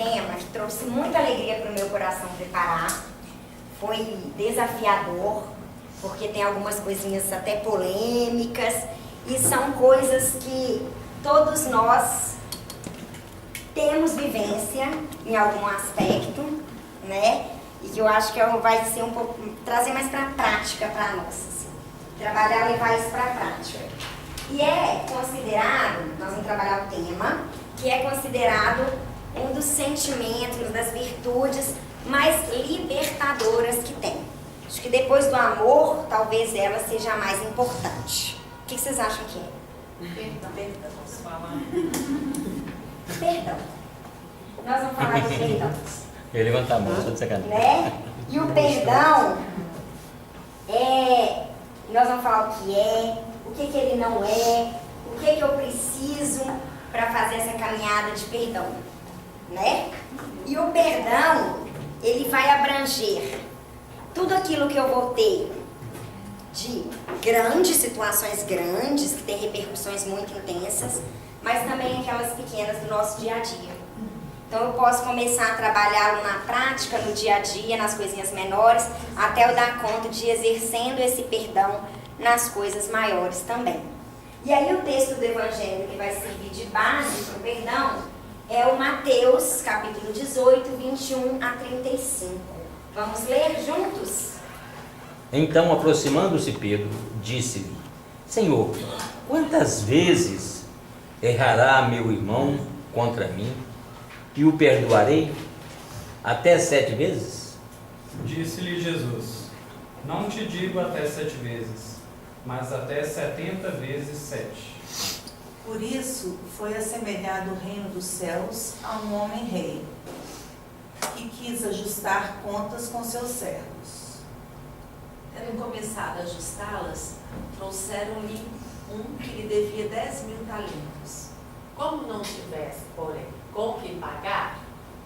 tema que trouxe muita alegria para o meu coração preparar. Foi desafiador, porque tem algumas coisinhas até polêmicas, e são coisas que todos nós temos vivência em algum aspecto, né? E que eu acho que vai ser um pouco, trazer mais para a prática para nós, assim. Trabalhar, levar isso para a prática. E é considerado, nós vamos trabalhar o tema, que é considerado um dos sentimentos, das virtudes mais libertadoras que tem. Acho que depois do amor, talvez ela seja a mais importante. O que vocês acham que é? Perdão. Nós vamos falar de perdão. Eu levantar a mão, só de sacanagem. Né? E o perdão nós vamos falar o que ele não é, o que eu preciso para fazer essa caminhada de perdão, né? E o perdão, ele vai abranger tudo aquilo que eu vou ter de grandes situações grandes, que tem repercussões muito intensas, mas também aquelas pequenas do nosso dia a dia. Então eu posso começar a trabalhá-lo na prática, no dia a dia, nas coisinhas menores, até eu dar conta de ir exercendo esse perdão nas coisas maiores também. E aí o texto do Evangelho que vai servir de base para o perdão é o Mateus, capítulo 18, 21 a 35. Vamos ler juntos? Então, aproximando-se Pedro, disse-lhe: Senhor, quantas vezes errará meu irmão contra mim e o perdoarei? Até 7 vezes? Disse-lhe Jesus: Não te digo até 7 vezes, mas até 70 vezes 7. Por isso foi assemelhado o reino dos céus a um homem rei, que quis ajustar contas com seus servos. Tendo começado a ajustá-las, trouxeram-lhe um que lhe devia 10.000 talentos. Como não tivesse, porém, com que pagar,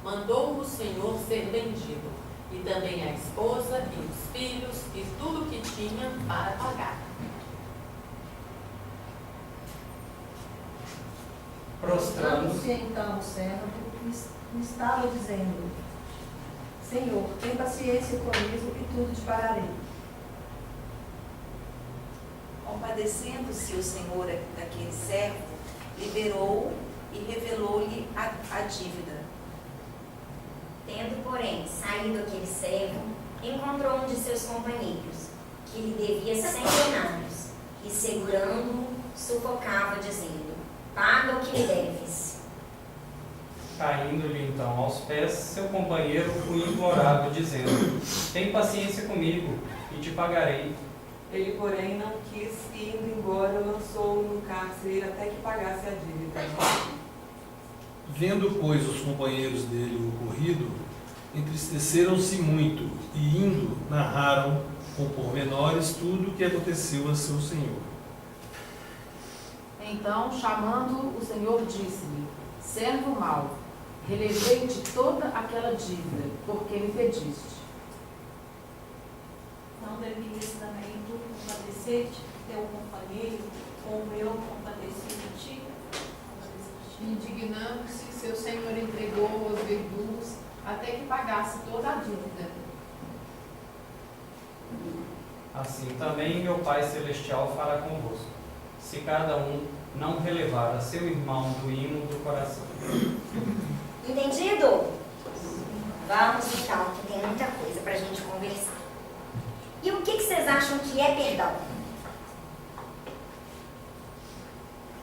mandou o Senhor ser vendido, e também a esposa e os filhos e tudo que tinha para pagar. Prostrando-se então o servo e estava dizendo: Senhor, tem paciência comigo e tudo te pagarei. Compadecendo-se o Senhor daquele servo, liberou-o e revelou-lhe a dívida. Tendo, porém, saído aquele servo, encontrou um de seus companheiros, que lhe devia 100 denários, e segurando-o, sufocava, dizendo: Paga o que lhe deves. Caindo-lhe então aos pés, seu companheiro o implorava, dizendo: Tem paciência comigo, e te pagarei. Ele, porém, não quis e, indo embora, lançou-o no cárcere até que pagasse a dívida. Vendo, pois, os companheiros dele o ocorrido, entristeceram-se muito e, indo, narraram com pormenores tudo o que aconteceu a seu senhor. Então, chamando o Senhor, disse-lhe: Servo mau, relevei-te toda aquela dívida, porque me pediste. Não devias também tu compadecer-te, teu companheiro, como eu compadeci de ti? Indignando-se, seu senhor entregou aos verdugos até que pagasse toda a dívida. Assim também meu Pai Celestial fará convosco, se cada um não relevar a seu irmão do ímã do coração. Entendido? Vamos então, que tem muita coisa para a gente conversar. E o que vocês acham que é perdão?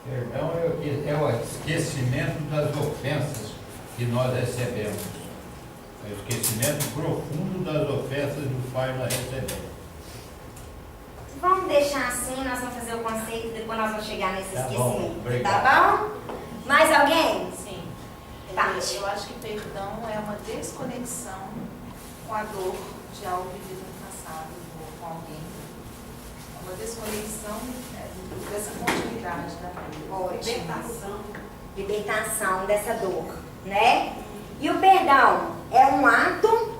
Perdão é o esquecimento das ofensas que nós recebemos. É o esquecimento profundo das ofensas do Pai nós recebemos. Vamos deixar assim, nós vamos fazer o conceito, depois nós vamos chegar nesse esquecimento. Obrigado. Tá bom? Mais alguém? Sim. Tati. Eu acho que perdão é uma desconexão com a dor de algo vivido no passado ou com alguém. É uma desconexão dessa continuidade da vida. Ótimo. Libertação dessa dor, né? E o perdão é um ato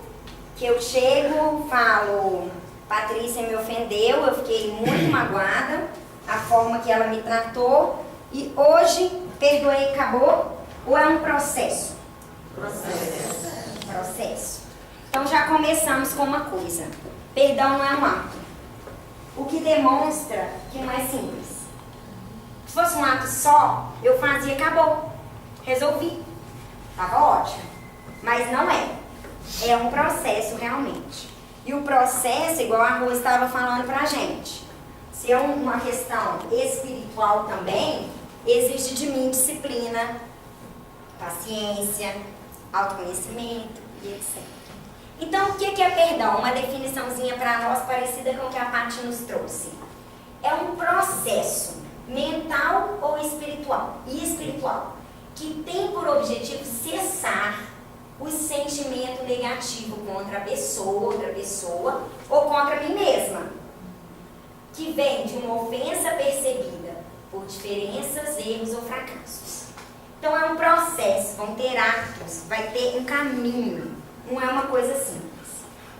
que eu chego, falo: Patrícia me ofendeu, eu fiquei muito magoada, a forma que ela me tratou, e hoje perdoei e acabou? Ou é um processo? Processo. Então já começamos com uma coisa. Perdão não é um ato. O que demonstra que não é simples. Se fosse um ato só, eu fazia e acabou. Resolvi. Tava ótimo. Mas não é. É um processo realmente. E o processo, igual a Rô estava falando pra gente, se é uma questão espiritual também, existe de mim disciplina, paciência, autoconhecimento e etc. Então, o que é perdão? Uma definiçãozinha para nós parecida com o que a Paty nos trouxe. É um processo mental ou espiritual, que tem por objetivo cessar o sentimento negativo contra a pessoa, outra pessoa, ou contra mim mesma, que vem de uma ofensa percebida por diferenças, erros ou fracassos. Então é um processo, vão ter atos, vai ter um caminho, não é uma coisa simples.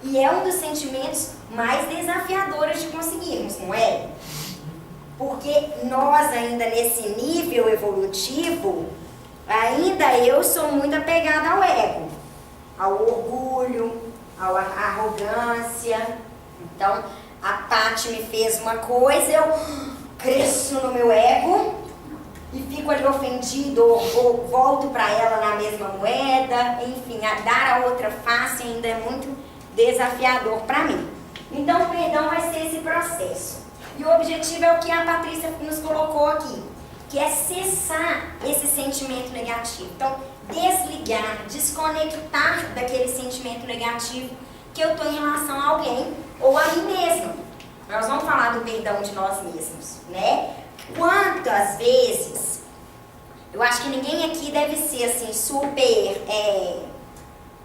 E é um dos sentimentos mais desafiadores de conseguirmos, não é? Porque nós ainda nesse nível evolutivo, ainda eu sou muito apegada ao ego, ao orgulho, à arrogância. Então, a Paty me fez uma coisa, eu cresço no meu ego e fico ali ofendido, ou volto para ela na mesma moeda, enfim, a dar a outra face ainda é muito desafiador para mim. Então, o perdão vai ser esse processo. E o objetivo é o que a Patrícia nos colocou aqui, que é cessar esse sentimento negativo. Então, desligar, desconectar daquele sentimento negativo que eu estou em relação a alguém ou a mim mesma. Nós vamos falar do perdão de nós mesmos, né? Quantas vezes, eu acho que ninguém aqui deve ser assim, super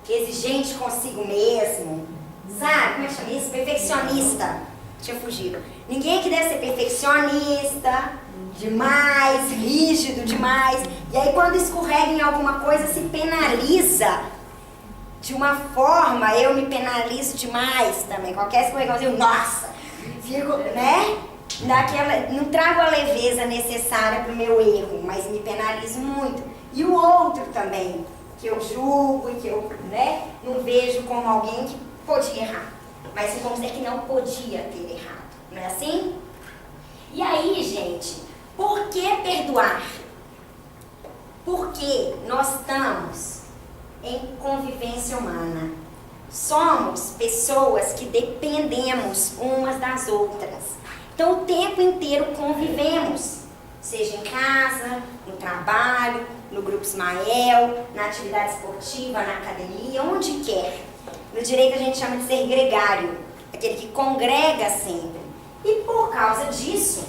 exigente consigo mesmo, sabe? Como é que chama isso? Perfeccionista. Tinha fugido. Ninguém aqui deve ser perfeccionista, demais, rígido demais. E aí quando escorrega em alguma coisa, se penaliza de uma forma, eu me penalizo demais também. Qualquer escorregãozinho, nossa, fico, né? Não trago a leveza necessária para o meu erro, mas me penalizo muito. E o outro também, que eu julgo e que eu, né, não vejo como alguém que podia errar, mas como dizer que não podia ter errado, não é assim? E aí, gente, por que perdoar? Porque nós estamos em convivência humana. Somos pessoas que dependemos umas das outras. Então, o tempo inteiro convivemos, seja em casa, no trabalho, no Grupo Ismael, na atividade esportiva, na academia, onde quer. No direito a gente chama de ser gregário, aquele que congrega sempre. E por causa disso,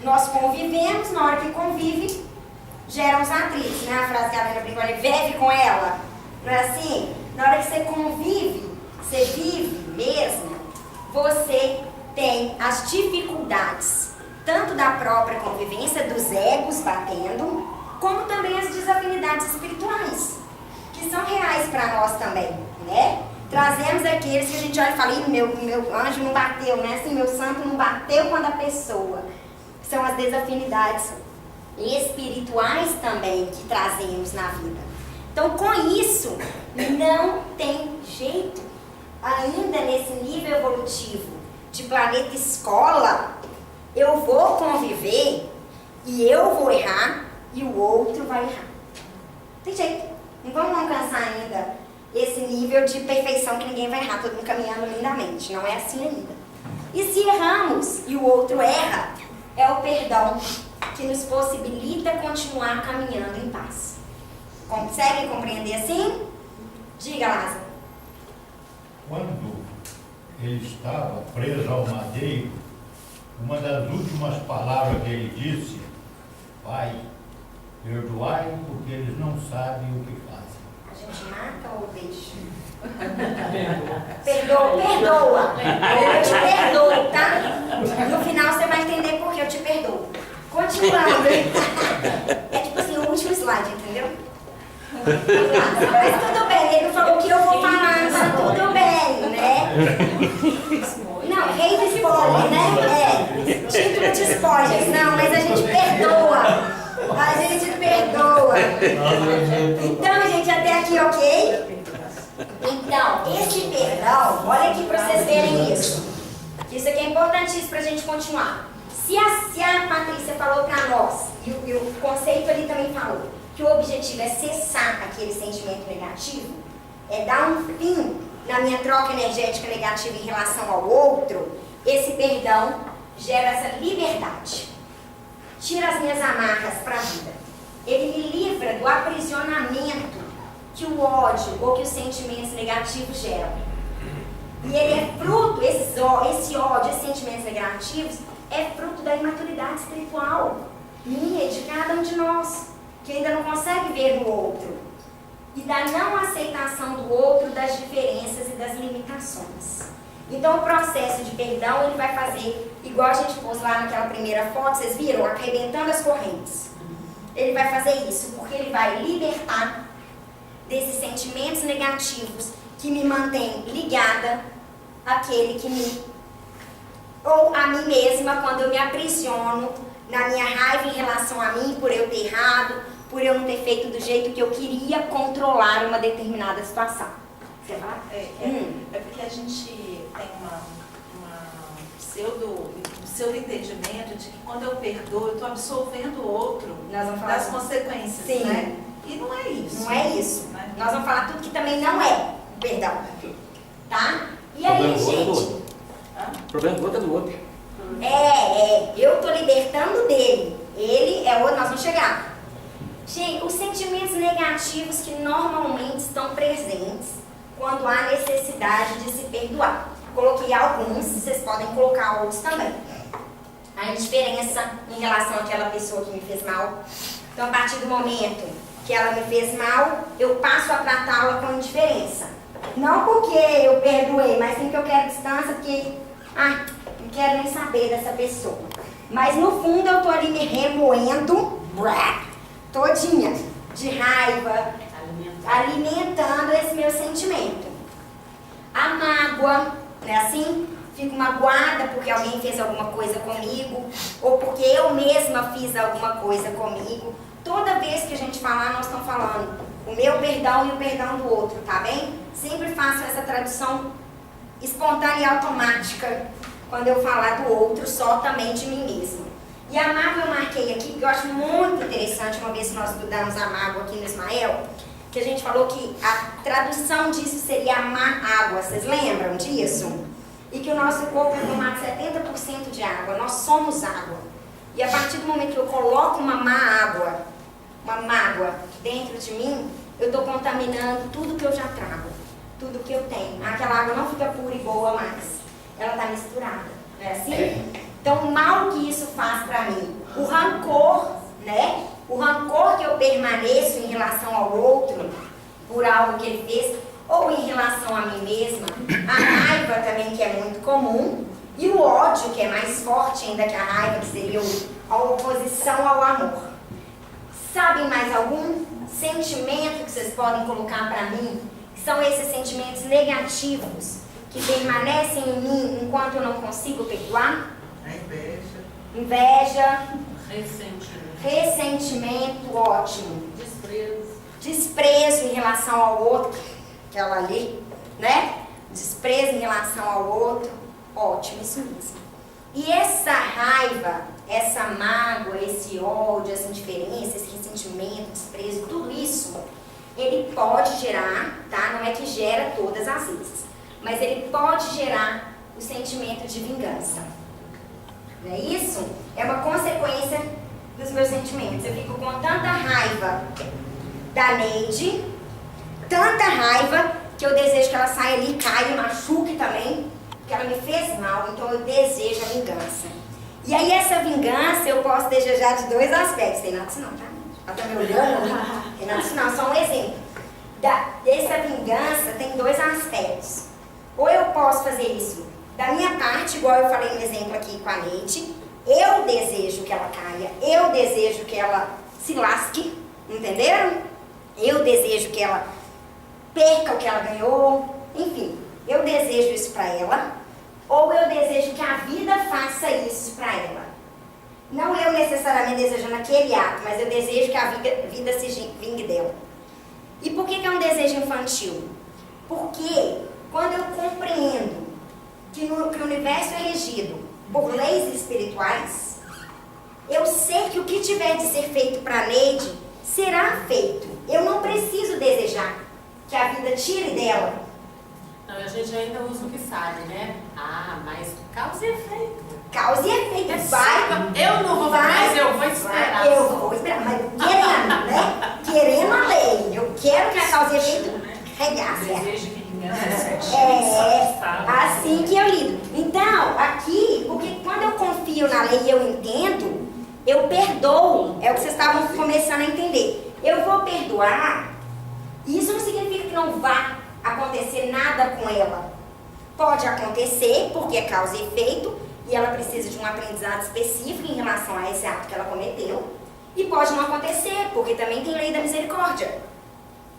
nós convivemos, na hora que convive, geram os atritos, né? A frase que a Helena brincou ali, vive com ela. Não é assim? Na hora que você convive, você vive mesmo, você tem as dificuldades, tanto da própria convivência, dos egos batendo, como também as desafinidades espirituais, que são reais para nós também, né? Trazemos aqueles que a gente olha e fala, meu anjo não bateu, né? Assim, meu santo não bateu quando a pessoa. São as desafinidades espirituais também que trazemos na vida. Então, com isso, não tem jeito, ainda nesse nível evolutivo de planeta escola, eu vou conviver e eu vou errar e o outro vai errar. Tem jeito. Não vamos alcançar ainda esse nível de perfeição que ninguém vai errar, todo mundo caminhando lindamente. Não é assim ainda. E se erramos e o outro erra, é o perdão que nos possibilita continuar caminhando em paz. Conseguem compreender assim? Diga, Lázaro. Quando ele estava preso ao madeiro, uma das últimas palavras que ele disse, Pai, perdoai porque eles não sabem o que fazem. A gente mata ou deixa? Perdoa. Eu te perdoo, tá? No final você vai entender por que eu te perdoo. Continuando. É tipo assim, o último slide, entendeu? Mas tudo bem, ele não falou o que eu vou falar, tá tudo bem, né? Não, rei de spoiler, né? Título de spoiler. Não, mas a gente perdoa. A gente perdoa. Então, gente, até aqui, ok? Então, esse perdão, olha aqui para vocês verem isso. Isso aqui é importantíssimo para a gente continuar. Se a Patrícia falou para nós, e o conceito ali também falou, que o objetivo é cessar aquele sentimento negativo, é dar um fim na minha troca energética negativa em relação ao outro, esse perdão gera essa liberdade. Tira as minhas amarras para a vida. Ele me livra do aprisionamento que o ódio ou que os sentimentos negativos geram. E ele é fruto, esse ódio, esses sentimentos negativos, é fruto da imaturidade espiritual minha e de cada um de nós, que ainda não consegue ver no outro. E da não aceitação do outro, das diferenças e das limitações. Então o processo de perdão, ele vai fazer, igual a gente pôs lá naquela primeira foto, vocês viram? Arrebentando as correntes. Ele vai fazer isso, porque ele vai libertar desses sentimentos negativos que me mantém ligada àquele que me... ou a mim mesma, quando eu me aprisiono na minha raiva em relação a mim, por eu ter errado, por eu não ter feito do jeito que eu queria controlar uma determinada situação. Você vai? É porque a gente tem um pseudo entendimento de que quando eu perdoo, eu estou absolvendo o outro das consequências, Sim. né? E não é isso. Não é isso. Né? Nós vamos falar tudo que também não é perdão. Tá? E aí, gente? O problema do outro é do outro. Eu estou libertando dele. Ele é outro, nós vamos chegar. Gente, os sentimentos negativos que normalmente estão presentes quando há necessidade de se perdoar. Coloquei alguns, vocês podem colocar outros também. A indiferença em relação àquela pessoa que me fez mal. Então, a partir do momento que ela me fez mal, eu passo a tratá-la com indiferença. Não porque eu perdoei, mas sim que eu quero distância, porque não quero nem saber dessa pessoa. Mas no fundo eu tô ali me remoendo, todinha, de raiva, alimentando esse meu sentimento. A mágoa, não é assim? Fico magoada porque alguém fez alguma coisa comigo, ou porque eu mesma fiz alguma coisa comigo. Toda vez que a gente falar, nós estamos falando o meu perdão e o perdão do outro, tá bem? Sempre faço essa tradução espontânea e automática quando eu falar do outro, só também de mim mesma. E a mágoa eu marquei aqui, porque eu acho muito interessante, uma vez que nós estudamos a mágoa aqui no Ismael, que a gente falou que a tradução disso seria a má água, vocês lembram disso? E que o nosso corpo é formado 70% de água, nós somos água. E a partir do momento que eu coloco uma má água, uma mágoa dentro de mim, eu estou contaminando tudo que eu já trago, tudo que eu tenho. Aquela água não fica pura e boa mais, ela está misturada, não é assim? Então, o mal que isso faz para mim, o rancor, né? O rancor que eu permaneço em relação ao outro, por algo que ele fez, ou em relação a mim mesma, a raiva também, que é muito comum, e o ódio, que é mais forte ainda que a raiva, que seria a oposição ao amor. Sabem mais algum sentimento que vocês podem colocar para mim? Que são esses sentimentos negativos que permanecem em mim enquanto eu não consigo perdoar? Inveja. Ressentimento, ótimo. Desprezo em relação ao outro, aquela ali, né? Desprezo em relação ao outro, ótimo, isso mesmo. E essa raiva, essa mágoa, esse ódio, essa indiferença, esse ressentimento, desprezo, tudo isso, ele pode gerar, tá? Não é que gera todas as vezes, mas ele pode gerar o sentimento de vingança. Não é isso? É uma consequência dos meus sentimentos. Eu fico com tanta raiva da Neide, tanta raiva, que eu desejo que ela saia ali, caia, machuque também, porque ela me fez mal, então eu desejo a vingança. E aí essa vingança eu posso desejar de dois aspectos. Tem nada disso não, tá? Ela tá me olhando ali? Tem nada disso não, só um exemplo. Dessa vingança tem dois aspectos. Ou eu posso fazer isso da minha parte, igual eu falei no exemplo aqui com a Neide, eu desejo que ela caia, eu desejo que ela se lasque, entenderam? Eu desejo que ela perca o que ela ganhou, enfim, eu desejo isso para ela, ou eu desejo que a vida faça isso para ela. Não eu necessariamente desejando aquele ato, mas eu desejo que a vida se vingue dela. E por que é um desejo infantil? Porque quando eu compreendo que o universo é regido por leis espirituais, eu sei que o que tiver de ser feito para a Neide será feito. Eu não preciso desejar que a vida tire dela. Não, a gente ainda usa o que sabe, né? Ah, mas causa e efeito. Causa e efeito. Eu não vou mais, eu vou esperar. Eu vou esperar, mas querendo, né? Querendo a lei. Eu quero que a causa e efeito regasse. Desejo de vingança. Assim que eu lido. Então, aqui, porque quando eu confio na lei e eu entendo, eu perdoo. É o que vocês estavam começando a entender. Eu vou perdoar. Isso não significa que não vá acontecer nada com ela. Pode acontecer, porque é causa e efeito, e ela precisa de um aprendizado específico em relação a esse ato que ela cometeu. E pode não acontecer, porque também tem lei da misericórdia.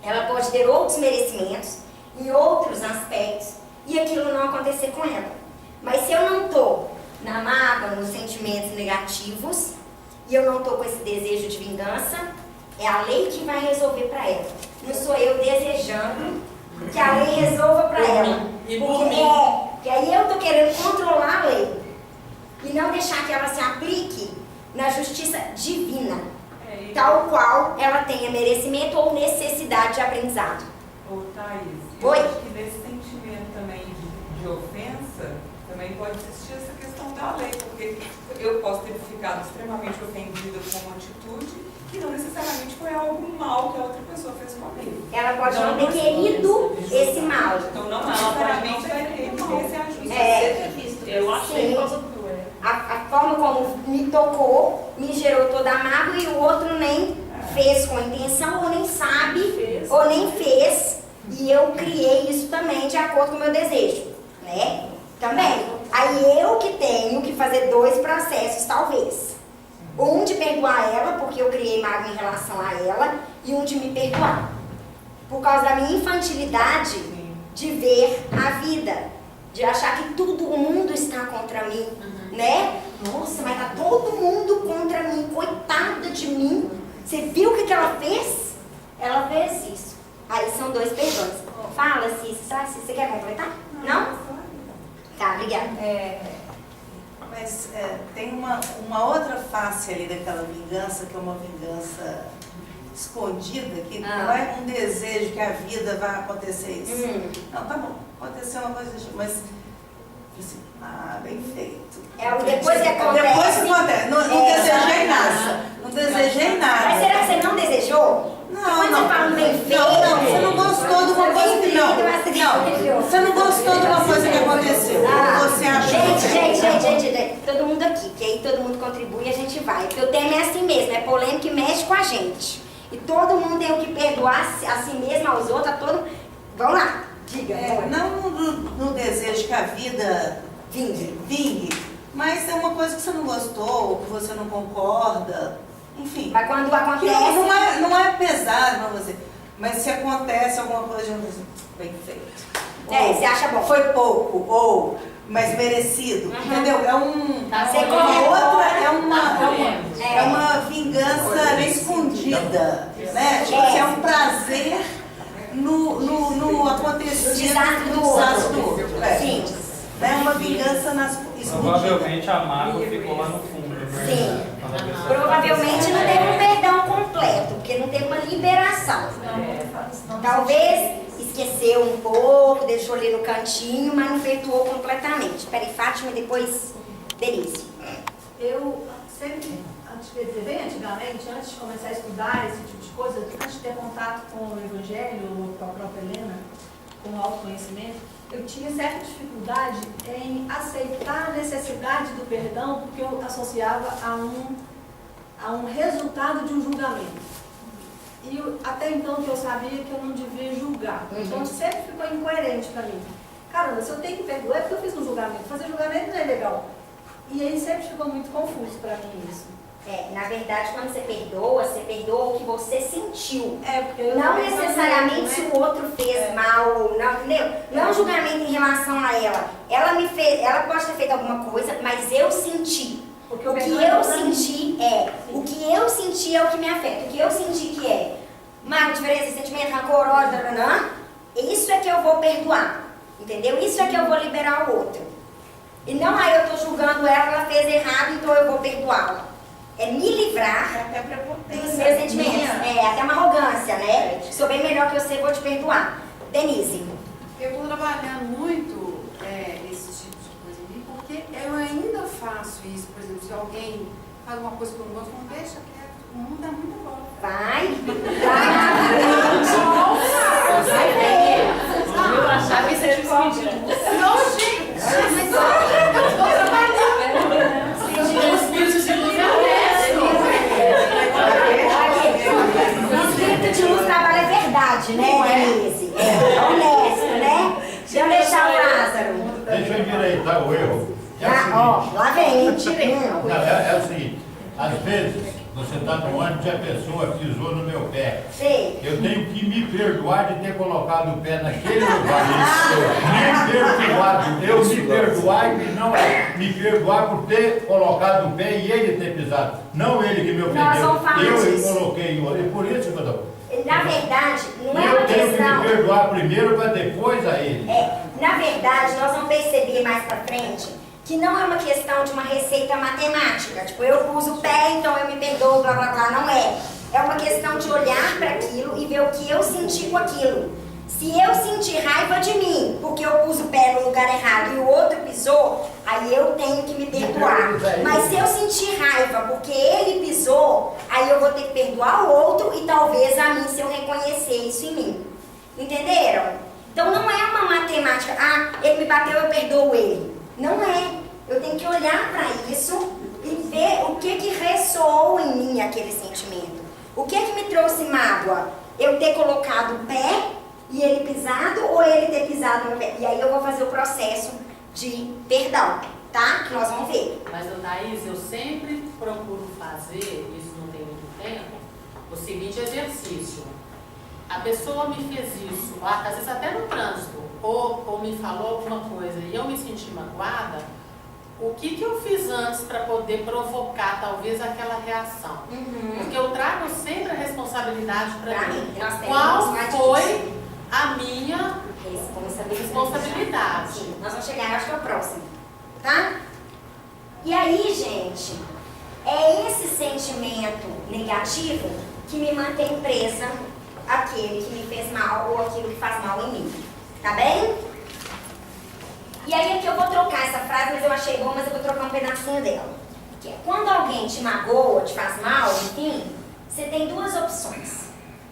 Ela pode ter outros merecimentos em outros aspectos e aquilo não acontecer com ela. Mas se eu não estou na mágoa, nos sentimentos negativos, e eu não estou com esse desejo de vingança, é a lei que vai resolver para ela. Não sou eu desejando que a lei resolva para ela. Porque aí eu estou querendo controlar a lei e não deixar que ela se aplique na justiça divina, tal qual ela tenha merecimento ou necessidade de aprendizado. Ô, Thaís, Oi? eu acho que nesse sentimento também de ofensa, também pode existir essa questão da lei, porque eu posso ter ficado extremamente ofendida com uma atitude que não necessariamente foi algo mal que a outra pessoa fez comigo. Ela pode não ter querido esse mal. Então não necessariamente vai ter esse ajuste. Eu achei que causa cruel. A forma como me tocou, me gerou toda a mágoa e o outro nem fez com intenção, ou nem sabe, ou nem fez. E eu criei isso também de acordo com o meu desejo, né? Também. Aí eu que tenho que fazer dois processos, talvez. Um de perdoar ela, porque eu criei mágoa em relação a ela, e um de me perdoar. Por causa da minha infantilidade de ver a vida, de achar que todo o mundo está contra mim, né? Nossa, mas tá todo mundo contra mim, coitada de mim. Você viu o que ela fez? Ela fez isso. Aí são dois perdões. Fala, Cícero, você quer completar? Não? Tá, obrigada. Mas tem uma outra face ali daquela vingança, que é uma vingança escondida, que não é um desejo que a vida vai acontecer isso. Não, tá bom, aconteceu uma coisa, mas assim, bem feito. Depois que acontece. Depois que acontece. Não desejei nada. Não desejei nada. Mas será que você não desejou? Não, quando você fala bem feito. Não, você não gostou de uma coisa que não. Você não gostou de uma coisa que aconteceu. Você achou. Gente, todo mundo aqui, que aí todo mundo contribui e a gente vai. Porque o tema é assim mesmo, é polêmico e mexe com a gente. E todo mundo tem o que perdoar a si mesmo, aos outros, a todo. Vamos lá, diga. Não no desejo que a vida vingue, mas é uma coisa que você não gostou, que você não concorda. Enfim. Mas quando acontece. Não é pesado pra você. Mas se acontece alguma coisa, bem feito. Você acha bom? Foi pouco, ou mas merecido. Entendeu? É uma vingança escondida. Né? Tipo, é um prazer no acontecido do outro. Sim. É uma vingança escondida. Provavelmente a mágoa ficou lá no fundo. Sim. Provavelmente não teve um perdão completo, porque não teve uma liberação. Talvez esqueceu um pouco, deixou ali no cantinho, mas não perdoou completamente. Peraí, Fátima e depois Denise. Eu sempre, bem antigamente, antes de começar a estudar esse tipo de coisa, antes de ter contato com o Evangelho, ou com a própria Helena, com o autoconhecimento, eu tinha certa dificuldade em aceitar a necessidade do perdão, porque eu associava a um resultado de um julgamento. E até então que eu sabia que eu não devia julgar. Então sempre ficou incoerente para mim. Caramba, se eu tenho que perdoar é porque eu fiz um julgamento. Fazer julgamento não é legal. E aí sempre ficou muito confuso para mim isso. Na verdade, quando você perdoa o que você sentiu. Porque eu não necessariamente se o outro fez mal, não, entendeu? Não é um julgamento em relação a ela. Ela pode ter feito alguma coisa, mas eu senti. O que eu senti é o que me afeta. O que eu senti que é mágoa, diferença, sentimento, rancor, ódio, isso é que eu vou perdoar, entendeu? Isso é que eu vou liberar o outro. E não aí eu estou julgando ela fez errado, então eu vou perdoá-la. É me livrar até dos meus sentimentos. É até uma arrogância, né? Sou bem melhor que você, vou te perdoar. Denise. Eu estou trabalhando muito esse tipo de coisa ali, porque eu ainda faço isso. Por exemplo, se alguém faz uma coisa que eu não gosto, não deixa quieto, o mundo dá muita volta. Vai Eu achava que você tinha despedido. Não, gente, mas eu estou trabalhando. O espírito de luz é honesto. O espírito de luz trabalha a verdade, né, Denise? É honesto, né? Deixa eu deixar o Lázaro. Deixa eu endireitar o erro. Lá vem. É o seguinte, às vezes você está no ônibus e a pessoa pisou no meu pé. Sim. Eu tenho que me perdoar de ter colocado o pé naquele lugar. Eu me perdoar e não me perdoar por ter colocado o pé e ele ter pisado. Não ele que me ofendeu. Nós vamos falar disso. Coloquei o outro. Por isso que eu estou. Na verdade, não é Eu uma tenho que questão. me perdoar primeiro para depois a ele. Na verdade, nós vamos perceber mais pra frente que não é uma questão de uma receita matemática. Tipo, eu pus o pé, então eu me perdoo, blá blá blá. Não é. É uma questão de olhar para aquilo e ver o que eu senti com aquilo. Se eu sentir raiva de mim, porque eu pus o pé no lugar errado e o outro pisou, aí eu tenho que me perdoar. Mas se eu sentir raiva porque ele pisou, aí eu vou ter que perdoar o outro e talvez a mim se eu reconhecer isso em mim. Entenderam? Então não é uma matemática, ele me bateu, eu perdoo ele. Não é. Eu tenho que olhar para isso e ver o que ressoou em mim aquele sentimento. O que me trouxe mágoa? Eu ter colocado o pé e ele pisado ou ele ter pisado no pé? E aí eu vou fazer o processo de perdão, tá? Que nós vamos ver. Mas, Thaís, eu sempre procuro fazer, isso não tem muito tempo, o seguinte exercício. A pessoa me fez isso, às vezes até no trânsito, ou me falou alguma coisa e eu me senti magoada, o que eu fiz antes para poder provocar talvez aquela reação? Porque eu trago sempre a responsabilidade para mim. Qual foi a minha responsabilidade? Nós vamos chegar, acho que é o próximo, tá? E aí, gente, é esse sentimento negativo que me mantém presa àquele que me fez mal ou aquilo que faz mal em mim. Tá bem? E aí aqui eu vou trocar essa frase, mas eu achei bom, mas eu vou trocar um pedacinho dela. Que é, quando alguém te magoa, te faz mal, enfim, você tem duas opções.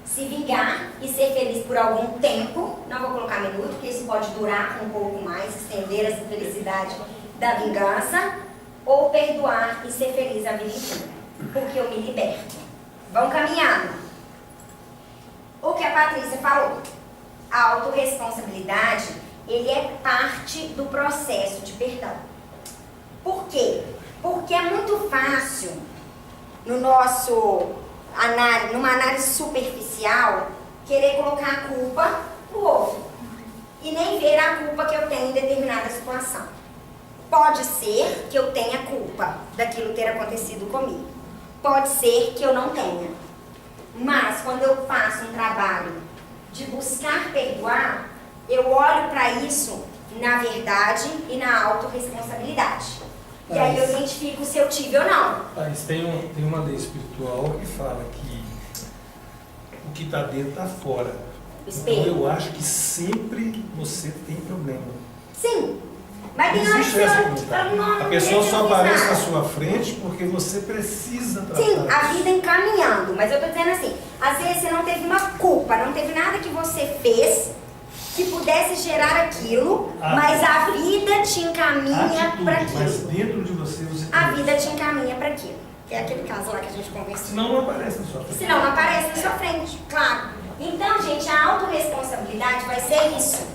Se vingar e ser feliz por algum tempo, não vou colocar minuto, porque isso pode durar um pouco mais, estender essa felicidade da vingança, ou perdoar e ser feliz a vida inteira, porque eu me liberto. Vão caminhando. O que a Patrícia falou, a autorresponsabilidade, ele é parte do processo de perdão. Por quê? Porque é muito fácil, numa análise superficial, querer colocar a culpa no outro e nem ver a culpa que eu tenho em determinada situação. Pode ser que eu tenha culpa daquilo ter acontecido comigo. Pode ser que eu não tenha. Mas quando eu faço um trabalho de buscar perdoar, eu olho para isso na verdade e na autorresponsabilidade. E aí eu identifico se eu tive ou não. Mas tem uma lei espiritual que fala que o que está dentro está fora. Então eu acho que sempre você tem problema. Sim. Mas tem hora que a pessoa só aparece na sua frente porque você precisa tratar. Sim, a vida encaminhando. Mas eu estou dizendo assim, às vezes você não teve uma culpa, não teve nada que você fez que pudesse gerar aquilo, mas a vida te encaminha para aquilo. Mas dentro de você a vida te encaminha para aquilo. Que é aquele caso lá que a gente conversou. Senão não aparece na sua frente. Senão não aparece na sua frente, claro. Então, gente, a autorresponsabilidade vai ser isso.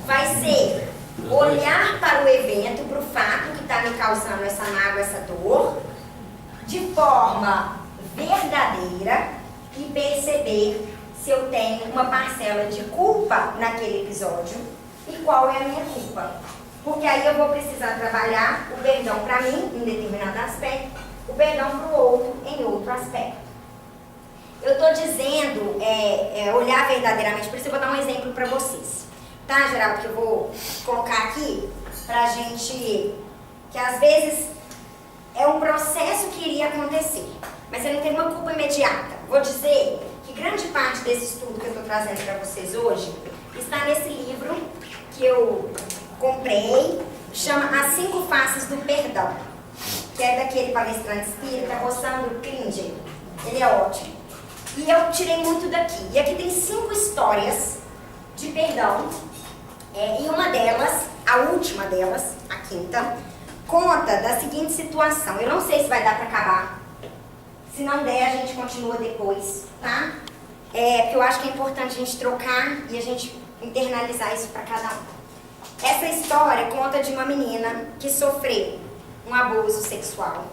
Vai ser olhar para o evento, para o fato que está me causando essa mágoa, essa dor, de forma verdadeira e perceber se eu tenho uma parcela de culpa naquele episódio e qual é a minha culpa. Porque aí eu vou precisar trabalhar o perdão para mim, em determinado aspecto, o perdão para o outro, em outro aspecto. Eu estou estou dizendo olhar verdadeiramente, por isso eu vou dar um exemplo para vocês. Tá, Geraldo, que eu vou colocar aqui pra gente, que às vezes é um processo que iria acontecer, mas você não tem uma culpa imediata. Vou dizer que grande parte desse estudo que eu estou trazendo para vocês hoje está nesse livro que eu comprei, chama As 5 Faces do Perdão, que é daquele palestrante espírita, Rossandro Klinger. Ele é ótimo. E eu tirei muito daqui. E aqui tem 5 histórias de perdão. E uma delas, a última delas, a quinta, conta da seguinte situação. Eu não sei se vai dar para acabar. Se não der, a gente continua depois, tá? Porque eu acho que é importante a gente trocar e a gente internalizar isso para cada um. Essa história conta de uma menina que sofreu um abuso sexual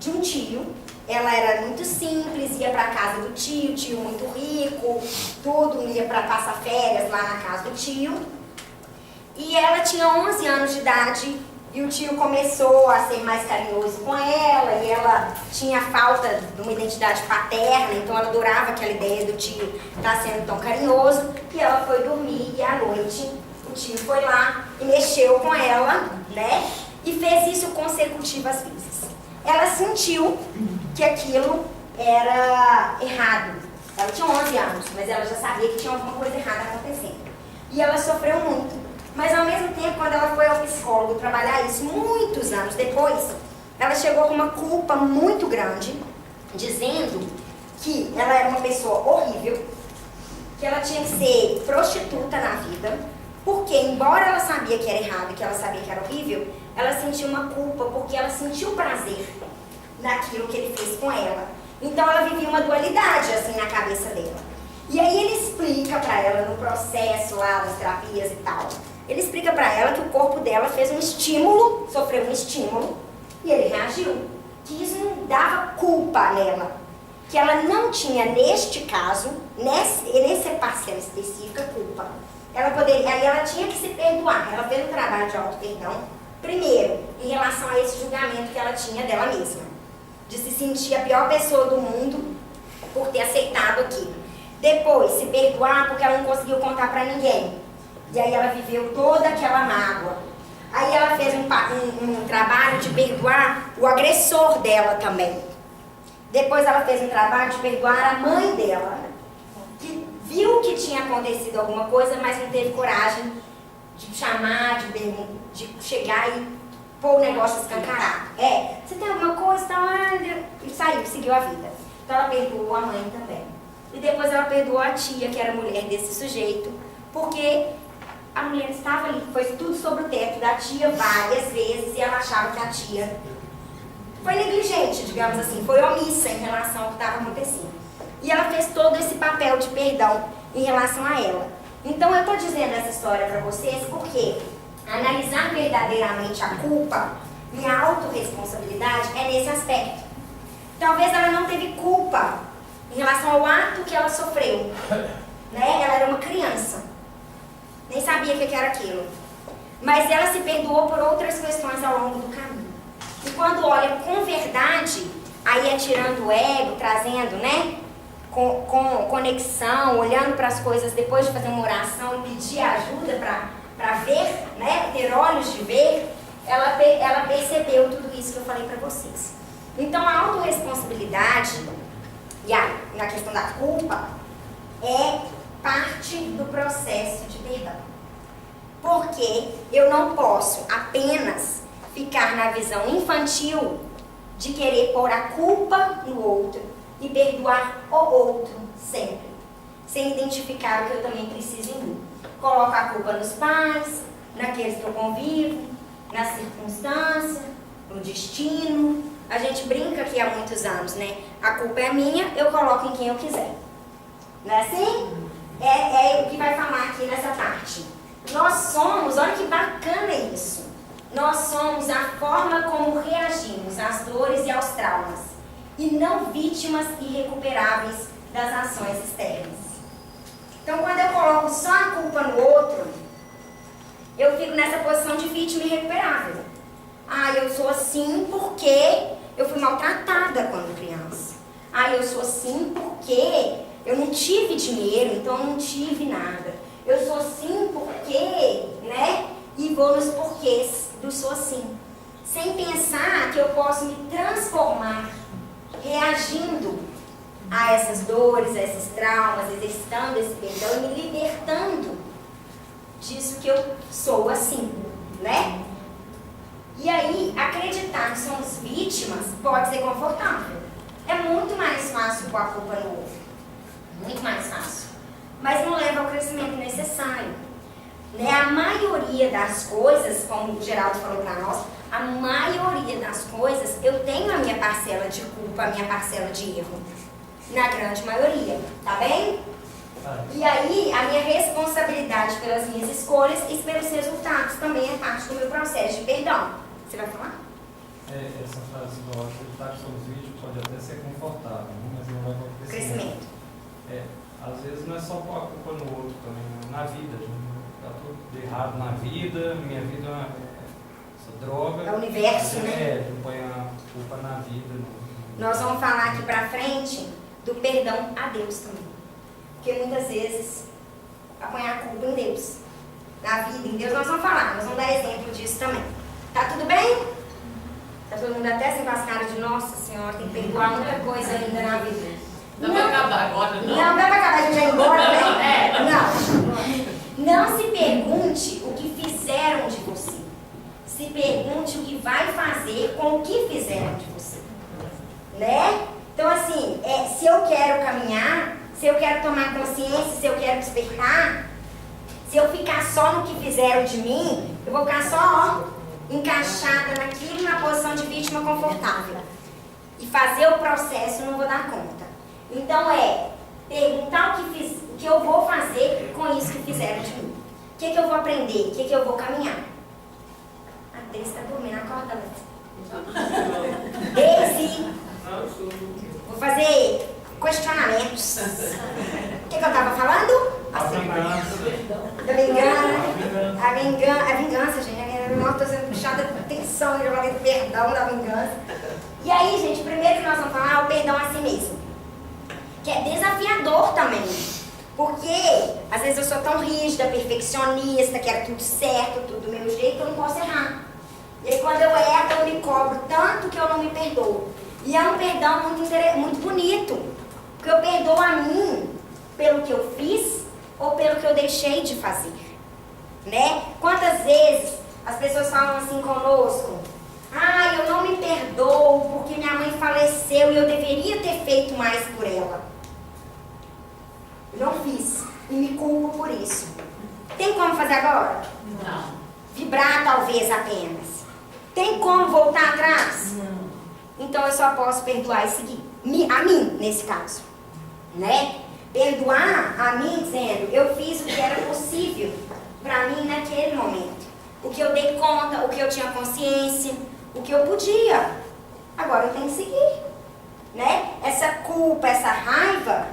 de um tio. Ela era muito simples, ia para casa do tio muito rico, tudo, ia para passar férias lá na casa do tio. E ela tinha 11 anos de idade e o tio começou a ser mais carinhoso com ela e ela tinha falta de uma identidade paterna, então ela adorava aquela ideia do tio estar sendo tão carinhoso. E ela foi dormir e à noite o tio foi lá e mexeu com ela, né? E fez isso consecutivas vezes. Ela sentiu que aquilo era errado. Ela tinha 11 anos, mas ela já sabia que tinha alguma coisa errada acontecendo. E ela sofreu muito. Mas ao mesmo tempo, quando ela foi ao psicólogo trabalhar isso, muitos anos depois, ela chegou com uma culpa muito grande, dizendo que ela era uma pessoa horrível, que ela tinha que ser prostituta na vida, porque embora ela sabia que era errado, que ela sabia que era horrível, ela sentiu uma culpa porque ela sentiu prazer naquilo que ele fez com ela. Então ela vivia uma dualidade assim na cabeça dela. E aí ele explica pra ela no processo lá das terapias e tal, ele explica pra ela que o corpo dela fez um estímulo, sofreu um estímulo, e ele reagiu. Que isso não dava culpa nela. Que ela não tinha, neste caso, nessa parcela específica, culpa. Aí ela tinha que se perdoar. Ela fez um trabalho de auto-perdão, primeiro, em relação a esse julgamento que ela tinha dela mesma. De se sentir a pior pessoa do mundo por ter aceitado aquilo. Depois, se perdoar porque ela não conseguiu contar pra ninguém. E aí ela viveu toda aquela mágoa. Aí ela fez um trabalho de perdoar o agressor dela também. Depois ela fez um trabalho de perdoar a mãe dela, que viu que tinha acontecido alguma coisa, mas não teve coragem de chamar, de chegar e pôr o negócio escancarado. Você tem alguma coisa? E saiu, seguiu a vida. Então ela perdoou a mãe também. E depois ela perdoou a tia, que era mulher desse sujeito, porque a mulher estava ali, foi tudo sobre o teto da tia várias vezes e ela achava que a tia foi negligente, digamos assim, foi omissa em relação ao que estava acontecendo. E ela fez todo esse papel de perdão em relação a ela. Então eu estou dizendo essa história para vocês porque analisar verdadeiramente a culpa e a autorresponsabilidade é nesse aspecto. Talvez ela não teve culpa em relação ao ato que ela sofreu, né? Ela era uma criança. Nem sabia o que era aquilo. Mas ela se perdoou por outras questões ao longo do caminho. E quando olha com verdade, aí é tirando o ego, trazendo, né? Com conexão, olhando para as coisas depois de fazer uma oração e pedir ajuda para ver, né? Ter olhos de ver, ela percebeu tudo isso que eu falei para vocês. Então a autorresponsabilidade e na questão da culpa é parte do processo de perdão. Porque eu não posso apenas ficar na visão infantil de querer pôr a culpa no outro e perdoar o outro sempre, sem identificar o que eu também preciso em mim. Coloco a culpa nos pais, naqueles que eu convivo, na circunstância, no destino. A gente brinca aqui há muitos anos, né? A culpa é minha, eu coloco em quem eu quiser. Não é assim? É o que vai falar aqui nessa parte. Nós somos, olha que bacana isso. Nós somos a forma como reagimos às dores e aos traumas, e não vítimas irrecuperáveis das ações externas. Então, quando eu coloco só a culpa no outro, eu fico nessa posição de vítima irrecuperável. Eu sou assim porque eu fui maltratada quando criança. eu sou assim porque eu não tive dinheiro, então eu não tive nada. Eu sou assim porque, né? E vou nos porquês do sou assim. Sem pensar que eu posso me transformar reagindo a essas dores, a esses traumas, exercitando esse perdão e me libertando disso que eu sou assim, né? E aí, acreditar que somos vítimas pode ser confortável. É muito mais fácil pôr a culpa no outro. Muito mais fácil. Mas não leva ao crescimento necessário. Né? A maioria das coisas, como o Geraldo falou para nós, a maioria das coisas, eu tenho a minha parcela de culpa, a minha parcela de erro. Na grande maioria, tá bem? E aí, a minha responsabilidade pelas minhas escolhas e pelos resultados também é parte do meu processo de perdão. Você vai falar? Essa frase do acreditar que somos vítimas pode até ser confortável, mas não leva ao crescimento. Às vezes não é só pôr a culpa no outro também, na vida. Está tudo errado na vida, minha vida é essa droga. É o universo, né? Eu ponho a culpa na vida. Nós vamos falar aqui pra frente do perdão a Deus também. Porque muitas vezes apanhar a culpa em Deus. Na vida, em Deus, nós vamos falar, nós vamos dar exemplo disso também. Tá tudo bem? Tá todo mundo até sem cascar de nossa senhora, tem que perdoar muita coisa ainda na vida. Não vai acabar agora, não? Não vai acabar, a gente já ir embora, né? Não. Não se pergunte o que fizeram de você. Se pergunte o que vai fazer com o que fizeram de você. Né? Então, assim, se eu quero caminhar, se eu quero tomar consciência, se eu quero despertar, se eu ficar só no que fizeram de mim, eu vou ficar só, encaixada naquilo, na posição de vítima confortável. E fazer o processo, não vou dar conta. Então, perguntar o que eu vou fazer com isso que fizeram de mim. O que eu vou aprender? O que eu vou caminhar? A Deise está dormindo, acorda, Deise! Vou fazer questionamentos. O que eu estava falando? A vingança. A vingança, gente. Eu estou sendo puxada com tensão, eu falei do perdão, da vingança. E aí, gente, primeiro que nós vamos falar é o perdão a si mesmo. Que é desafiador também. Porque, às vezes, eu sou tão rígida, perfeccionista, quero tudo certo, tudo do meu jeito, que eu não posso errar. E aí, quando eu erro, eu me cobro tanto que eu não me perdoo. E é um perdão muito bonito. Porque eu perdoo a mim pelo que eu fiz ou pelo que eu deixei de fazer. Né? Quantas vezes as pessoas falam assim conosco: ah, eu não me perdoo porque minha mãe faleceu e eu deveria ter feito mais por ela. Eu não fiz e me culpo por isso. Tem como fazer agora? Não. Vibrar talvez apenas. Tem como voltar atrás? Não. Então eu só posso perdoar e seguir. A mim, nesse caso. Né? Perdoar a mim dizendo: eu fiz o que era possível para mim naquele momento. O que eu dei conta, o que eu tinha consciência, o que eu podia. Agora eu tenho que seguir. Né? Essa culpa, essa raiva,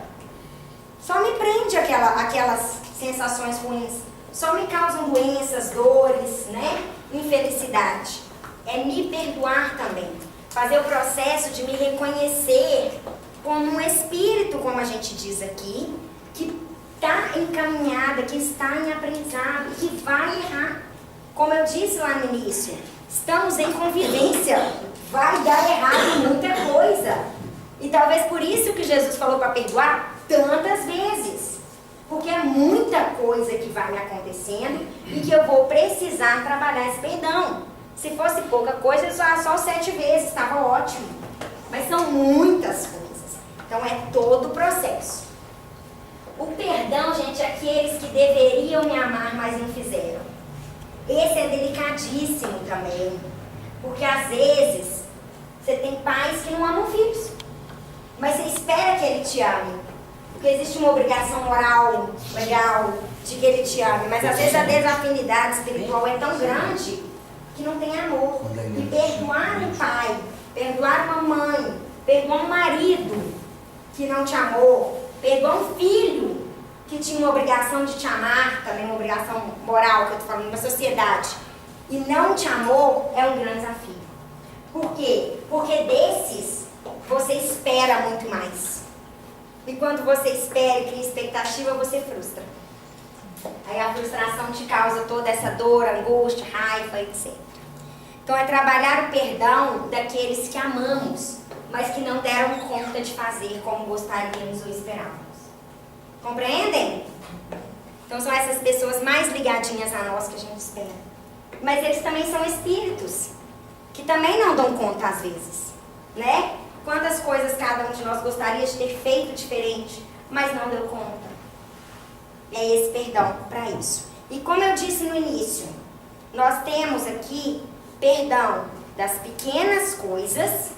só me prende aquelas sensações ruins. Só me causam doenças, dores, né? Infelicidade. É me perdoar também. Fazer o processo de me reconhecer como um espírito, como a gente diz aqui, que está encaminhada, que está em aprendizado, que vai errar. Como eu disse lá no início, estamos em convivência, vai dar errado muita coisa. E talvez por isso que Jesus falou para perdoar tantas vezes. Porque é muita coisa que vai me acontecendo e que eu vou precisar trabalhar esse perdão. Se fosse pouca coisa, só 7 vezes, estava ótimo. Mas são muitas coisas. Então é todo o processo. O perdão, gente, é aqueles que deveriam me amar, mas não fizeram. Esse é delicadíssimo também. Porque às vezes você tem pais que não amam filhos. Mas você espera que ele te ame. Porque existe uma obrigação moral, legal, de que ele te ame. Mas às vezes a desafinidade espiritual é tão grande que não tem amor. E perdoar um pai, perdoar uma mãe, perdoar um marido que não te amou, perdoar um filho que tinha uma obrigação de te amar, também uma obrigação moral, que eu estou falando, uma sociedade, e não te amou, é um grande desafio. Por quê? Porque desses você espera muito mais. E quando você espera e cria expectativa, você frustra. Aí a frustração te causa toda essa dor, angústia, raiva, etc. Então é trabalhar o perdão daqueles que amamos, mas que não deram conta de fazer como gostaríamos ou esperávamos. Compreendem? Então são essas pessoas mais ligadinhas a nós que a gente espera. Mas eles também são espíritos, que também não dão conta às vezes, né? Quantas coisas cada um de nós gostaria de ter feito diferente, mas não deu conta. É esse perdão para isso. E como eu disse no início, nós temos aqui perdão das pequenas coisas,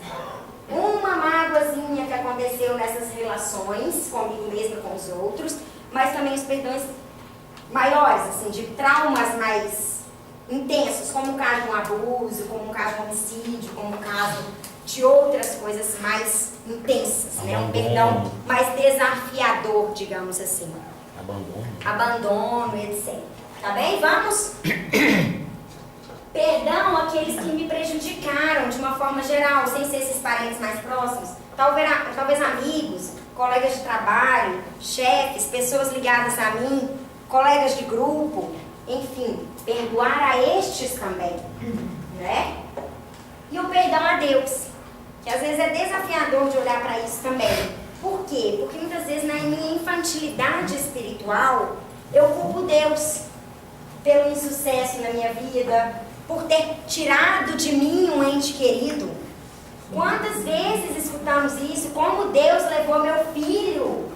uma mágoazinha que aconteceu nessas relações, comigo mesma e com os outros, mas também os perdões maiores, assim, de traumas mais intensos, como o caso de um abuso, como o caso de um homicídio, como o caso de outras coisas mais intensas, né? Um perdão mais desafiador, digamos assim. Abandono, etc. Tá bem? Vamos? Perdão àqueles que me prejudicaram de uma forma geral, sem ser esses parentes mais próximos. Talvez amigos, colegas de trabalho, chefes, pessoas ligadas a mim, colegas de grupo, enfim, perdoar a estes também, né? E o perdão a Deus, que às vezes é desafiador de olhar para isso também. Por quê? Porque muitas vezes na minha infantilidade espiritual, eu culpo Deus pelo insucesso na minha vida, por ter tirado de mim um ente querido. Quantas vezes escutamos isso? Como Deus levou meu filho?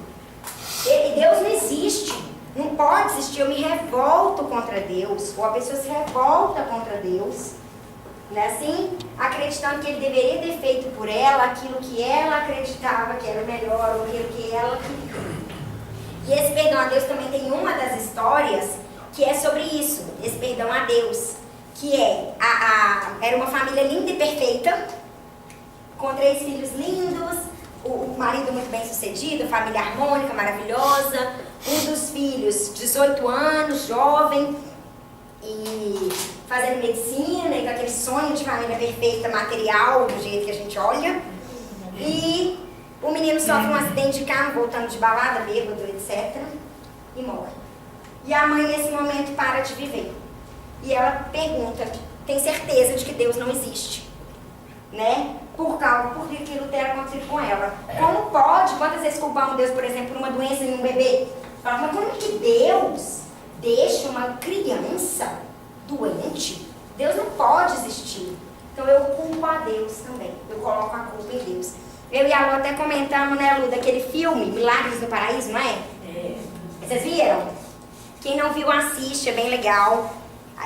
Deus não existe, não pode existir. Eu me revolto contra Deus, ou a pessoa se revolta contra Deus, não é assim? Acreditando que ele deveria ter feito por ela aquilo que ela acreditava que era melhor, ou aquilo que ela queria. E esse perdão a Deus também tem uma das histórias que é sobre isso, esse perdão a Deus, que era uma família linda e perfeita, com 3 filhos lindos, o marido muito bem sucedido, família harmônica, maravilhosa, um dos filhos, 18 anos, jovem, e fazendo medicina, e com aquele sonho de família perfeita, material, do jeito que a gente olha, e o menino sofre um acidente de carro, voltando de balada, bêbado, etc., e morre. E a mãe, nesse momento, para de viver. E ela pergunta, tem certeza de que Deus não existe, né? Por que aquilo ter acontecido com ela. Como pode? Quantas vezes culpamos Deus, por exemplo, por uma doença em um bebê? Fala, mas como que Deus deixa uma criança doente? Deus não pode existir. Então eu culpo a Deus também. Eu coloco a culpa em Deus. Eu e a Lu até comentamos, né, Lu, daquele filme, Milagres do Paraíso, não é? Vocês viram? Quem não viu, assiste, é bem legal.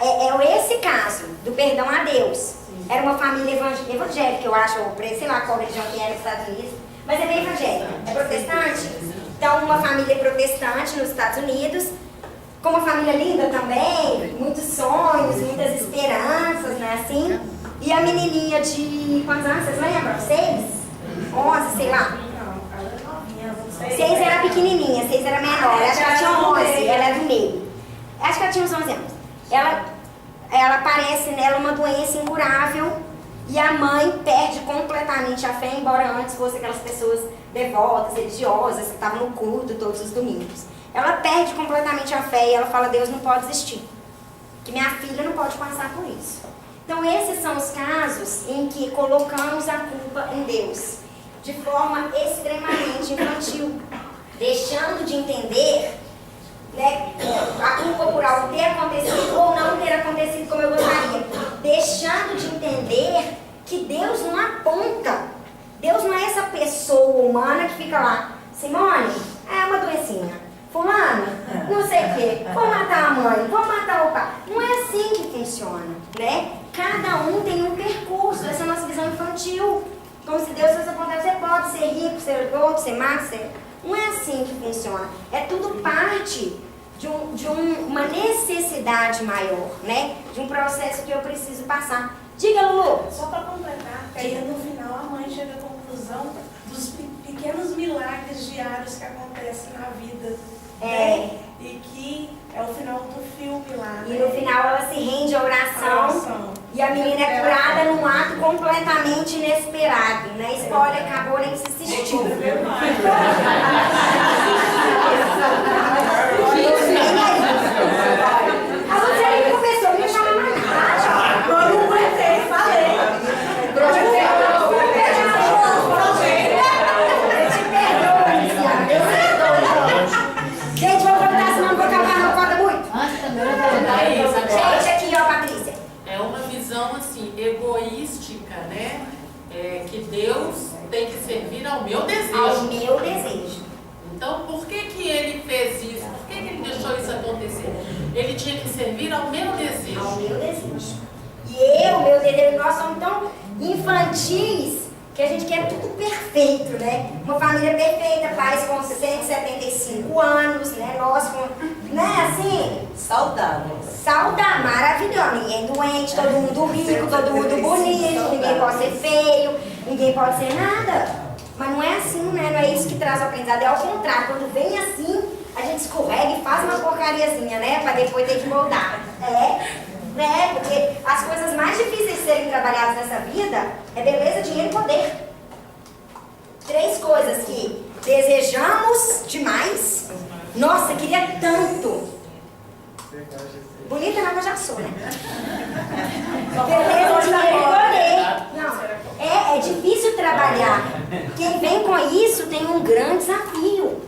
É esse caso do perdão a Deus. Sim. Era uma família evangélica, eu acho, ou sei lá qual religião que era nos Estados Unidos, mas é bem evangélica. É protestante. Então, uma família protestante nos Estados Unidos, com uma família linda também, muitos sonhos, muitas esperanças, né, assim. E a menininha de quantos anos, vocês lembram? 6? 11, sei lá. 6 era pequenininha, 6 era menor. Acho que ela tinha 11, ela era do meio. Acho que ela tinha uns 11 anos. Ela aparece nela uma doença incurável e a mãe perde completamente a fé, embora antes fosse aquelas pessoas devotas, religiosas, que estavam no culto todos os domingos. Ela perde completamente a fé e ela fala, Deus não pode existir, que minha filha não pode passar por isso. Então esses são os casos em que colocamos a culpa em Deus, de forma extremamente infantil, deixando de entender, né, a culpa por algo ter acontecido ou não ter acontecido como eu gostaria, deixando de entender que Deus não aponta, Deus não é essa pessoa humana que fica lá, Simone, é uma doencinha, fulano, não sei o quê, vou matar a mãe, vou matar o pai. Não é assim que funciona, né? Cada um tem um percurso, essa é a nossa visão infantil. Como se Deus fosse apontar, você pode ser rico, ser gordo, ser magro, ser... Não é assim que funciona. É tudo parte de uma necessidade maior, né? De um processo que eu preciso passar. Diga, Lulu. Só para completar, que aí no final a mãe chega à conclusão dos pequenos milagres diários que acontecem na vida. Né? E que é o final do filme lá. E no final ela se rende à oração. E a menina é curada num ato completamente inesperado, né? Spoiler, acabou, nem se assistiu. A Luciane começou a me chamar mais tarde. Eu não aguentei, falei. Gente, vou voltar, senão não vou acabar, não conta muito. Gente, aqui, ó, Patrícia. É uma visão, assim, egoística, né? Que Deus tem que servir ao meu desejo. Ao meu desejo. Então, por que ele fez isso? Por que ele deixou isso acontecer? Ele tinha que servir ao meu desejo. Ao meu desejo. E meu desejo, nós somos tão infantis que a gente quer tudo perfeito, né? Uma família perfeita, pais com 175 anos, né? Nós com, né, assim... Saudáveis. Saudável, maravilhoso. Ninguém doente, todo mundo rico, todo mundo bonito, ninguém pode ser feio, ninguém pode ser nada. Mas não é assim, né? Não é isso que traz o aprendizado, é ao contrário. Quando vem assim, a gente escorrega e faz uma porcariazinha, né? Pra depois ter que voltar. Porque as coisas mais difíceis de serem trabalhadas nessa vida é beleza, dinheiro e poder. 3 coisas que desejamos demais. Nossa, queria tanto. Bonita não, eu já sou, né? Beleza, dinheiro e poder. Não, é difícil trabalhar. Quem vem com isso tem um grande desafio.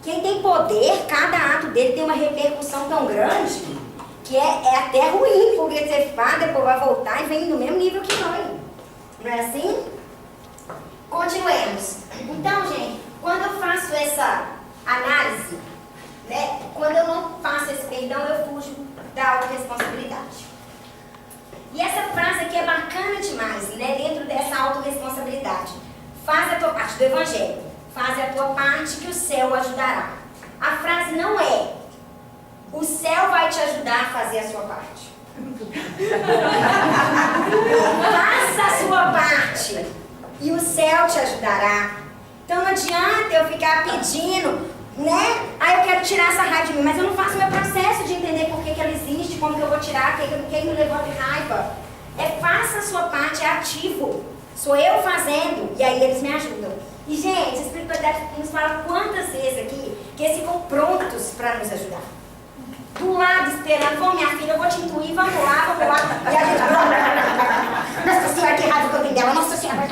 Quem tem poder, cada ato dele tem uma repercussão tão grande que é até ruim, porque você faz, depois vai voltar e vem no mesmo nível que nós. Não é assim? Continuemos. Então, gente, quando eu faço essa análise, né, quando eu não faço esse perdão, eu fujo da autorresponsabilidade. E essa frase aqui é bacana demais, né, dentro dessa autorresponsabilidade. Faz a tua parte do evangelho, faz a tua parte que o céu ajudará. A frase não é o céu vai te ajudar a fazer a sua parte. Faça a sua parte e o céu te ajudará. Então não adianta eu ficar pedindo, né? Eu quero tirar essa raiva de mim, mas eu não faço o meu processo de entender por que ela existe, como que eu vou tirar, quem me levou de raiva. Faça a sua parte, é ativo. Sou eu fazendo e aí eles me ajudam. E gente, a espiritualidade nos fala quantas vezes aqui que eles ficam prontos para nos ajudar. Do lado, esperando, minha filha, eu vou te intuir, vamos lá. E a gente, nossa senhora, que raiva que eu tenho dela, nossa senhora,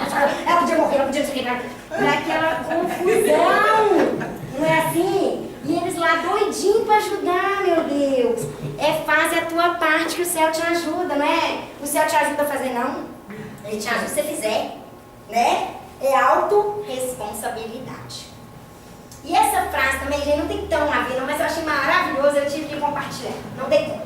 ela podia morrer, ela podia se quebrar. Naquela confusão, não é assim? E eles lá doidinhos para ajudar, meu Deus. Faz a tua parte que o céu te ajuda, não é? O céu te ajuda a fazer, não. Ele te ajuda se você fizer, né? É autorresponsabilidade. E essa frase também, gente, não tem tão a ver, não, mas eu achei maravilhoso, eu tive que compartilhar. Não tem como.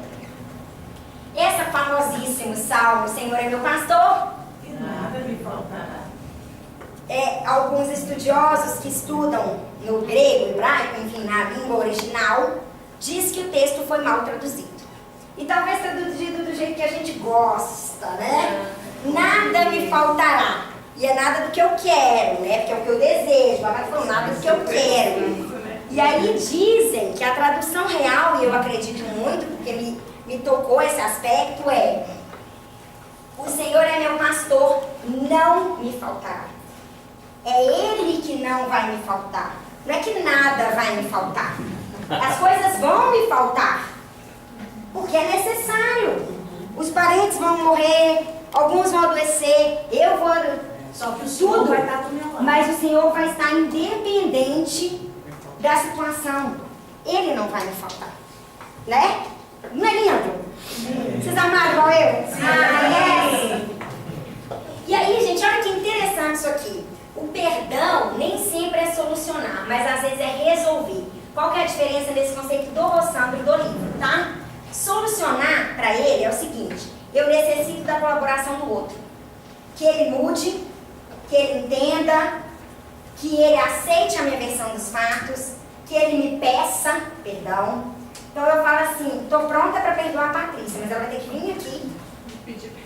Essa famosíssimo salmo, Senhor é meu pastor. E nada me faltará. Alguns estudiosos que estudam no grego, hebraico, enfim, na língua original, diz que o texto foi mal traduzido. E talvez traduzido do jeito que a gente gosta, né? Nada me faltará. E é nada do que eu quero, né? Porque é o que eu desejo. Mas não nada do que eu quero. E aí dizem que a tradução real, e eu acredito muito, porque me tocou esse aspecto, o Senhor é meu pastor, não me faltará. É Ele que não vai me faltar. Não é que nada vai me faltar. As coisas vão me faltar. Porque é necessário. Os parentes vão morrer, alguns vão adoecer, eu vou... Só que o Senhor vai estar do meu lado. Mas o Senhor vai estar independente da situação. Ele não vai me faltar. Né? Não é lindo? Vocês amaram igual eu? Sim. E aí, gente, olha que interessante isso aqui. O perdão nem sempre é solucionar, mas às vezes é resolver. Qual que é a diferença desse conceito do Rossandro e do livro, tá? Solucionar para ele é o seguinte: eu necessito da colaboração do outro. Que ele mude, que ele entenda, que ele aceite a minha versão dos fatos, que ele me peça perdão. Então eu falo assim, estou pronta para perdoar a Patrícia, mas ela vai ter que vir aqui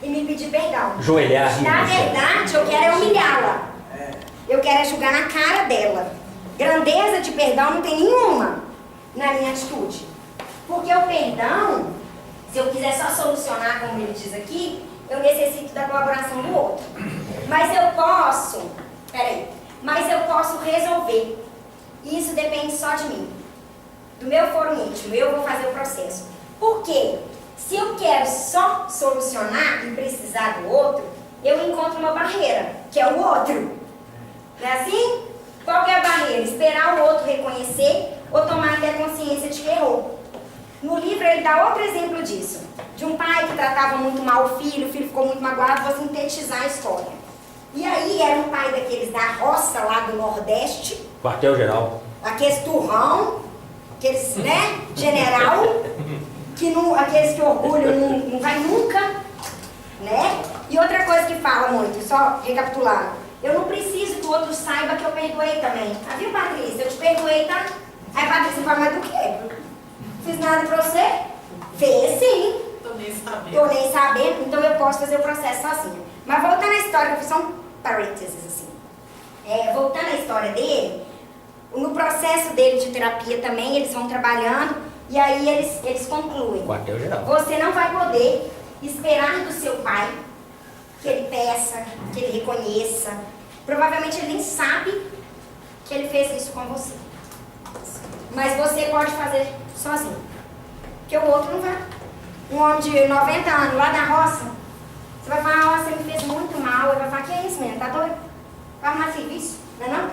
e me pedir perdão. Joelhar. Na verdade, eu quero humilhá-la. Eu quero julgar na cara dela. Grandeza de perdão não tem nenhuma na minha atitude. Porque o perdão, se eu quiser só solucionar, como ele diz aqui, eu necessito da colaboração do outro. Mas eu posso resolver. E isso depende só de mim. Do meu foro íntimo, eu vou fazer o processo. Por quê? Se eu quero só solucionar e precisar do outro, eu encontro uma barreira, que é o outro. Não é assim? Qual que é a barreira? Esperar o outro reconhecer ou tomar até consciência de que errou. No livro ele dá outro exemplo disso. De um pai que tratava muito mal o filho ficou muito magoado, vou sintetizar a história. E aí era um pai daqueles da roça lá do Nordeste. Quartel-geral. Aqueles turrão, aqueles, né, general, aqueles que orgulham não vai nunca, né? E outra coisa que fala muito, só recapitulando, eu não preciso que o outro saiba que eu perdoei também. Ah, viu, Patrícia? Eu te perdoei, tá? Aí Patrícia fala, mas do quê? Fiz nada pra você? Fez sim. Tô nem sabendo. Tô nem sabendo, então eu posso fazer o processo sozinha. Mas voltando à história, que eu fiz só um parênteses assim. Voltando à história dele, no processo dele de terapia também, eles vão trabalhando e aí eles concluem. Quartel-geral. Você não vai poder esperar do seu pai que ele peça, que ele reconheça. Provavelmente ele nem sabe que ele fez isso com você. Mas você pode fazer sozinho. Porque o outro não vai. Um homem de 90 anos lá na roça, você vai falar, você me fez muito mal. Ele vai falar, que é isso, menina? Tá doido? Vai arrumar serviço? Não é não?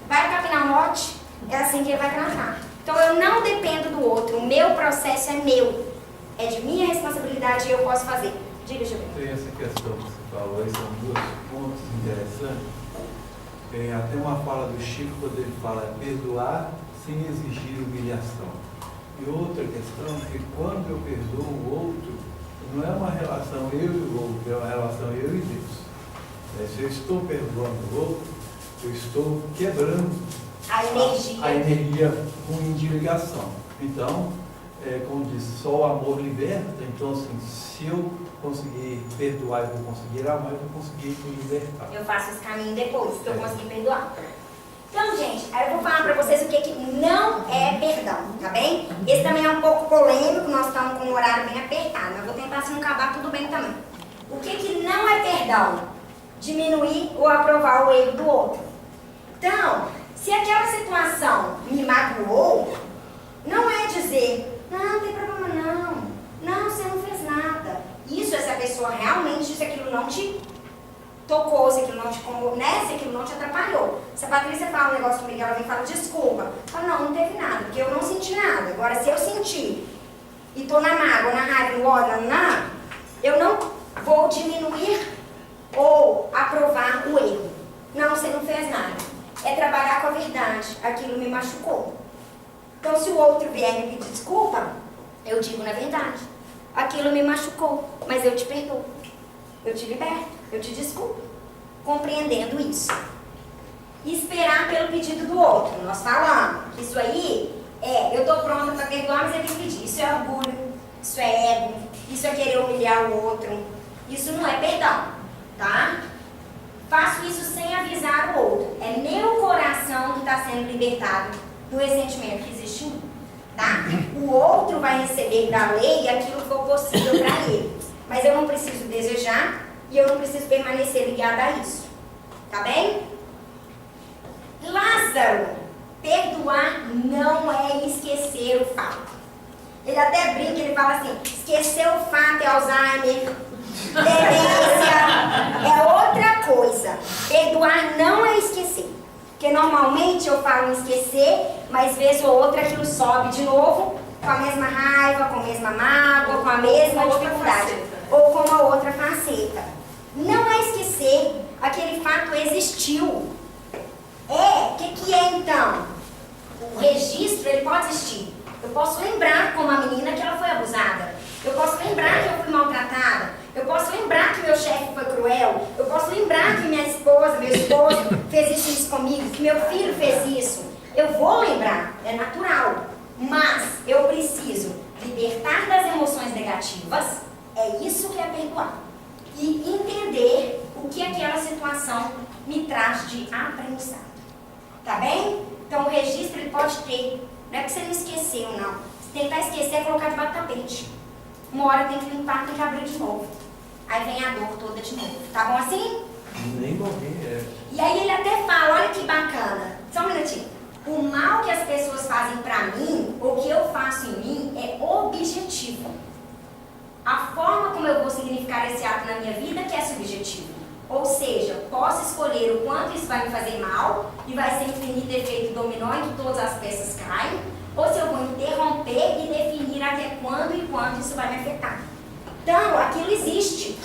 Vai capinar um lote? É assim que ele vai tratar. Então eu não dependo do outro. O meu processo é meu. É de minha responsabilidade e eu posso fazer. Diga, Gilberto. Tem essa questão que você falou aí, são dois pontos interessantes. Tem até uma fala do Chico, quando ele fala perdoar sem exigir humilhação. E outra questão é que quando eu perdoo o outro, não é uma relação eu e o outro, é uma relação eu e Deus. Se eu estou perdoando o outro, eu estou quebrando a energia ruim de ligação. Então, como diz, só o amor liberta. Então, assim, se eu conseguir perdoar e vou conseguir amar, eu vou conseguir me libertar. Eu faço esse caminho depois, que eu conseguir perdoar. Então, gente, aí eu vou falar pra vocês o que não é perdão, tá bem? Esse também é um pouco polêmico, nós estamos com um horário bem apertado, mas vou tentar, se não acabar, tudo bem também. O que não é perdão? Diminuir ou aprovar o erro do outro. Então, se aquela situação me magoou, não é dizer, não tem problema não, você não fez nada. Isso, essa pessoa realmente, se aquilo não te tocou, se aquilo não te, né, se aquilo não te atrapalhou. Se a Patrícia fala um negócio comigo, ela vem e fala desculpa. Fala, não teve nada, porque eu não senti nada. Agora, se eu sentir e tô na mágoa, na raiva, no ódio, eu não vou diminuir ou aprovar o erro. Não, você não fez nada. É trabalhar com a verdade. Aquilo me machucou. Então, se o outro vier me pedir desculpa, eu digo na verdade. Aquilo me machucou, mas eu te perdoo. Eu te liberto, eu te desculpo. Compreendendo isso. E esperar pelo pedido do outro. Nós falamos que isso aí eu estou pronta para perdoar, mas ele tem que pedir. Isso é orgulho, isso é ego, isso é querer humilhar o outro. Isso não é perdão, tá? Faço isso sem avisar o outro. É meu coração que está sendo libertado do ressentimento que existe em mim, tá? O outro vai receber da lei aquilo que for possível para ele. Mas eu não preciso desejar e eu não preciso permanecer ligada a isso. Tá bem? Lázaro, perdoar não é esquecer o fato. Ele até brinca, ele fala assim, esquecer o fato é Alzheimer, demência, é outra coisa. Perdoar não é esquecer. Porque normalmente eu falo em esquecer, mas vez ou outra aquilo sobe de novo, com a mesma raiva, com a mesma mágoa, com a mesma dificuldade. Ou com uma outra faceta. Não é esquecer, aquele fato existiu. O que é então? O registro, ele pode existir. Eu posso lembrar como a menina que ela foi abusada. Eu posso lembrar que eu fui maltratada. Eu posso lembrar que meu chefe foi cruel. Eu posso lembrar que minha esposa, meu esposo fez isso comigo, que meu filho fez isso. Eu vou lembrar, é natural. Mas eu preciso libertar das emoções negativas. É isso que é perdoar. E entender o que aquela situação me traz de aprendizado. Tá bem? Então o registro ele pode ter. Não é que você não esqueceu, não. Se tentar esquecer é colocar debaixo do tapete. Uma hora tem que limpar, tem que abrir de novo. aí vem a dor toda de novo. Tá bom assim? Nem morrer. E aí ele até fala, olha que bacana, só um minutinho. O mal que as pessoas fazem pra mim, ou que eu faço em mim, é objetivo. A forma como eu vou significar esse ato na minha vida que é subjetivo. Ou seja, posso escolher o quanto isso vai me fazer mal e vai ser infinito efeito dominó em que todas as peças caem, ou se eu vou interromper e definir até quando e quanto isso vai me afetar. Então, aquilo existe.